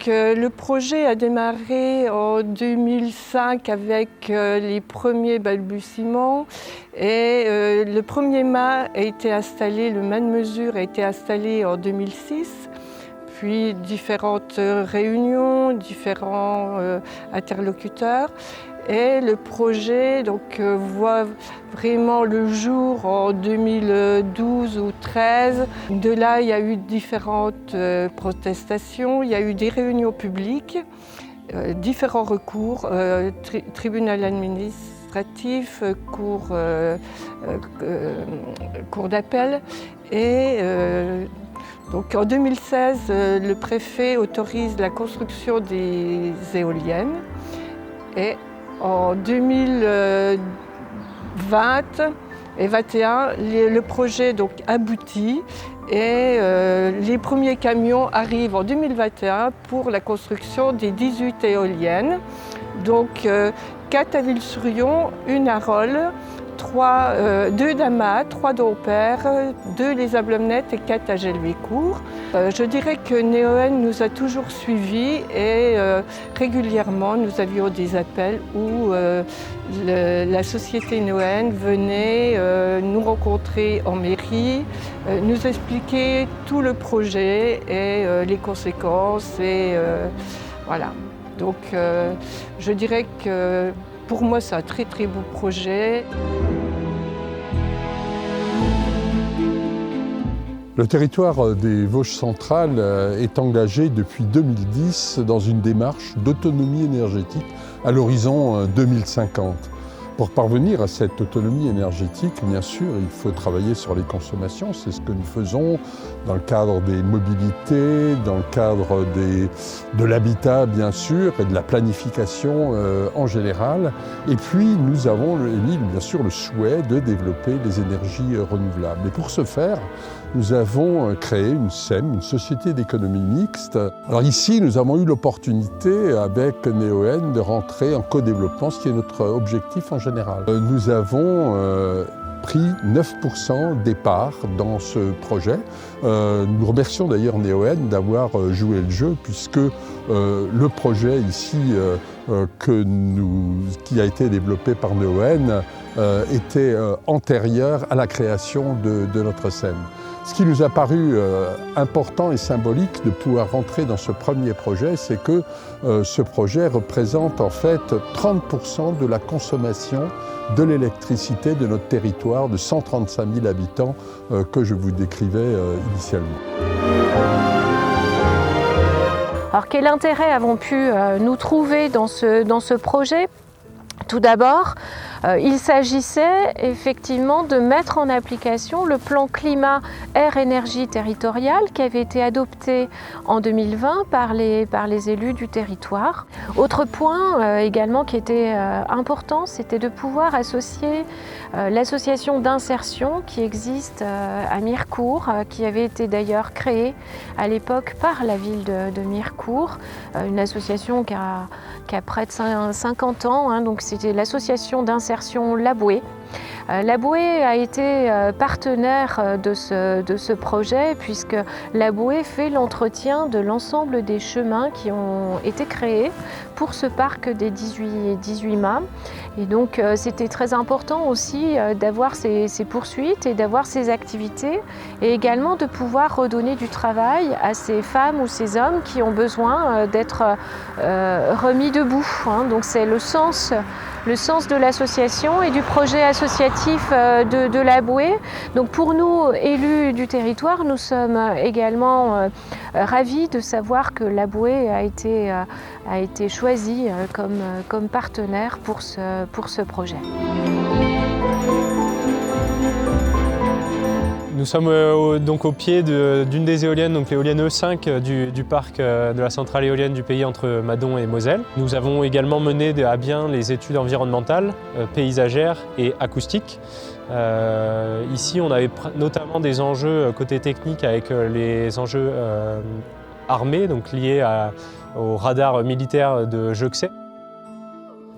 Le projet a démarré en 2005 avec les premiers balbutiements et le premier mât a été installé, le mât de mesure a été installé en 2006. Puis différentes réunions, différents interlocuteurs. Et le projet voit vraiment le jour en 2012 ou 2013. De là, il y a eu différentes protestations, il y a eu des réunions publiques, différents recours, tribunal administratif, cour d'appel. Et donc en 2016, le préfet autorise la construction des éoliennes. Et en 2020 et 2021, le projet aboutit et les premiers camions arrivent en 2021 pour la construction des 18 éoliennes. Donc 4 à L'Isle-sur-Yon, 1 à Rolle, 2 d'Amas, 3 d'Aupère, 2 les Ablomettes et 4 à Gelvécourt. Je dirais que Neoen nous a toujours suivis et régulièrement nous avions des appels où la société Neoen venait nous rencontrer en mairie, nous expliquer tout le projet et les conséquences. Voilà. Donc je dirais que pour moi, c'est un très très beau projet. Le territoire des Vosges centrales est engagé depuis 2010 dans une démarche d'autonomie énergétique à l'horizon 2050. Pour parvenir à cette autonomie énergétique, bien sûr, il faut travailler sur les consommations. C'est ce que nous faisons dans le cadre des mobilités, dans le cadre de l'habitat, bien sûr, et de la planification en général. Et puis, nous avons émis, bien sûr, le souhait de développer les énergies renouvelables. Et pour ce faire, nous avons créé une SEM, une société d'économie mixte. Alors ici, nous avons eu l'opportunité, avec Neoen, de rentrer en co-développement, ce qui est notre objectif en général. Nous avons pris 9% des parts dans ce projet. Nous remercions d'ailleurs Neoen d'avoir joué le jeu, puisque le projet ici qui a été développé par Neoen était antérieur à la création de notre SEM. Ce qui nous a paru important et symbolique de pouvoir rentrer dans ce premier projet, c'est que ce projet représente en fait 30% de la consommation de l'électricité de notre territoire de 135 000 habitants que je vous décrivais initialement. Alors quel intérêt avons pu nous trouver dans ce projet ? Tout d'abord, il s'agissait effectivement de mettre en application le plan climat-air-énergie territorial qui avait été adopté en 2020 par les élus du territoire. Autre point également qui était important, c'était de pouvoir associer l'association d'insertion qui existe à Mirecourt, qui avait été d'ailleurs créée à l'époque par la ville de Mirecourt, une association qui a près de 50 ans, donc c'était l'association d'insertion La Bouée. La Bouée a été partenaire de ce projet puisque La Bouée fait l'entretien de l'ensemble des chemins qui ont été créés pour ce parc des 18 mâts. Et donc c'était très important aussi d'avoir ces poursuites et d'avoir ces activités et également de pouvoir redonner du travail à ces femmes ou ces hommes qui ont besoin d'être remis debout. Donc c'est le sens de l'association et du projet associatif de La Bouée. Donc pour nous, élus du territoire, nous sommes également ravis de savoir que La Bouée a été choisie comme partenaire pour ce projet. Nous sommes donc au pied d'une des éoliennes, donc l'éolienne E5 du parc de la centrale éolienne du pays entre Madon et Moselle. Nous avons également mené à bien les études environnementales, paysagères et acoustiques. Ici, on avait notamment des enjeux côté technique avec les enjeux armés, donc liés au radar militaire de Juxey.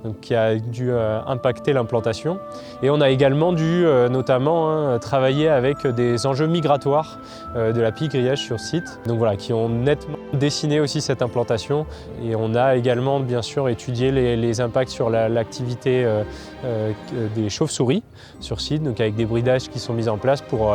donc, qui a dû impacter l'implantation. Et on a également dû notamment travailler avec des enjeux migratoires de la pie grillage sur site, donc voilà, qui ont nettement dessiné aussi cette implantation. Et on a également bien sûr étudié les impacts sur l'activité des chauves-souris sur site, donc avec des bridages qui sont mis en place pour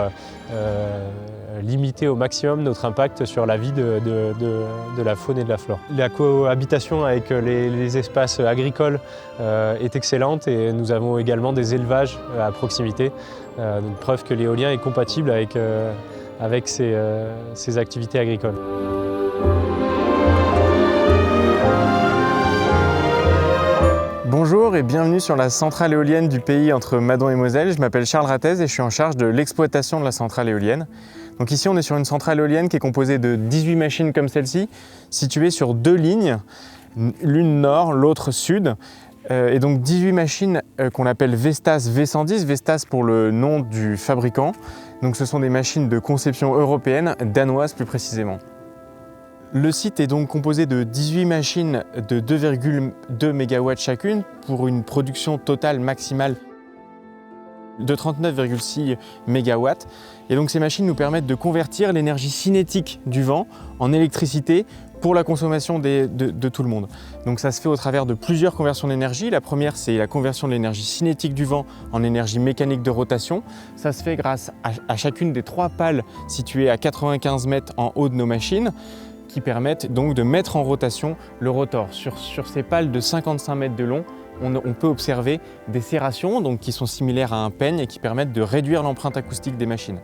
limiter au maximum notre impact sur la vie de la faune et de la flore. La cohabitation avec les espaces agricoles est excellente et nous avons également des élevages à proximité, donc preuve que l'éolien est compatible avec ces activités agricoles. Bonjour et bienvenue sur la centrale éolienne du pays entre Madon et Moselle. Je m'appelle Charles Rattez et je suis en charge de l'exploitation de la centrale éolienne. Donc ici on est sur une centrale éolienne qui est composée de 18 machines comme celle-ci, situées sur 2 lignes, l'une nord, l'autre sud. Et donc 18 machines qu'on appelle Vestas V110, Vestas pour le nom du fabricant. Donc ce sont des machines de conception européenne, danoise plus précisément. Le site est donc composé de 18 machines de 2,2 MW chacune pour une production totale maximale de 39,6 MW. Et donc ces machines nous permettent de convertir l'énergie cinétique du vent en électricité pour la consommation de tout le monde. Donc ça se fait au travers de plusieurs conversions d'énergie. La première, c'est la conversion de l'énergie cinétique du vent en énergie mécanique de rotation. Ça se fait grâce à chacune des 3 pales situées à 95 mètres en haut de nos machines, qui permettent donc de mettre en rotation le rotor. Sur ces pales de 55 mètres de long, on peut observer des serrations donc, qui sont similaires à un peigne et qui permettent de réduire l'empreinte acoustique des machines.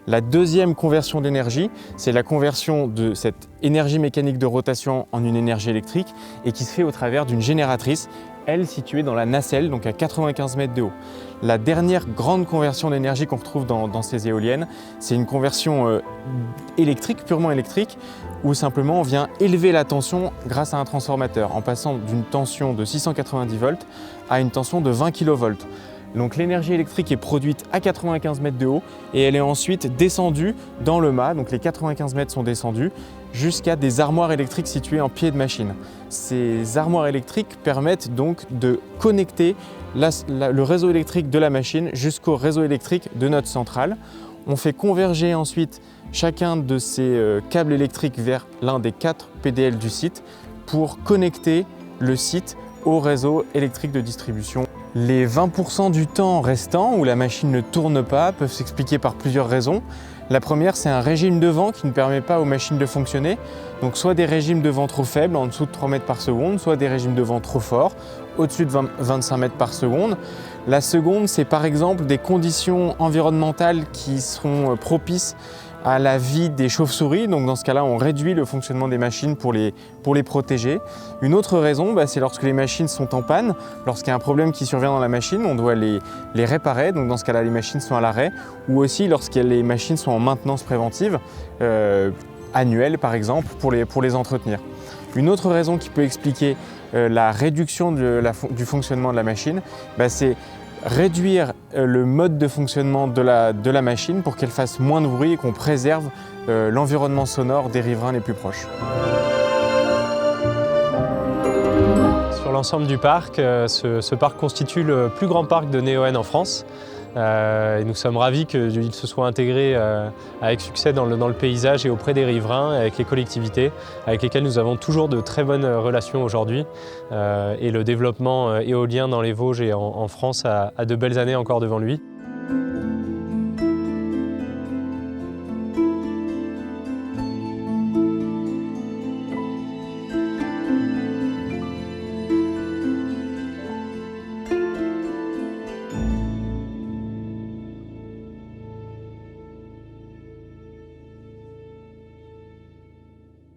La deuxième conversion d'énergie, c'est la conversion de cette énergie mécanique de rotation en une énergie électrique et qui se fait au travers d'une génératrice, elle située dans la nacelle, donc à 95 mètres de haut. La dernière grande conversion d'énergie qu'on retrouve dans ces éoliennes, c'est une conversion électrique, purement électrique, où simplement on vient élever la tension grâce à un transformateur, en passant d'une tension de 690 volts à une tension de 20 kV. Donc l'énergie électrique est produite à 95 mètres de haut et elle est ensuite descendue dans le mât, donc les 95 mètres sont descendus, jusqu'à des armoires électriques situées en pied de machine. Ces armoires électriques permettent donc de connecter le réseau électrique de la machine jusqu'au réseau électrique de notre centrale. On fait converger ensuite chacun de ces câbles électriques vers l'un des 4 PDL du site pour connecter le site au réseau électrique de distribution. Les 20% du temps restant où la machine ne tourne pas peuvent s'expliquer par plusieurs raisons. La première, c'est un régime de vent qui ne permet pas aux machines de fonctionner. Donc soit des régimes de vent trop faibles, en dessous de 3 mètres par seconde, soit des régimes de vent trop forts, au-dessus de 25 mètres par seconde. La seconde, c'est par exemple des conditions environnementales qui seront propices à la vie des chauves-souris. Donc dans ce cas-là, on réduit le fonctionnement des machines pour les protéger. Une autre raison, c'est lorsque les machines sont en panne. Lorsqu'il y a un problème qui survient dans la machine, on doit les réparer. Donc dans ce cas-là, les machines sont à l'arrêt. Ou aussi lorsque les machines sont en maintenance préventive, annuelle par exemple, pour les entretenir. Une autre raison qui peut expliquer la réduction du fonctionnement de la machine, c'est réduire le mode de fonctionnement de la machine pour qu'elle fasse moins de bruit et qu'on préserve l'environnement sonore des riverains les plus proches. Sur l'ensemble du parc, ce parc constitue le plus grand parc de Neoen en France. Et nous sommes ravis qu'il se soit intégré avec succès dans le paysage et auprès des riverains, avec les collectivités, avec lesquelles nous avons toujours de très bonnes relations aujourd'hui. Et le développement éolien dans les Vosges et en France a de belles années encore devant lui.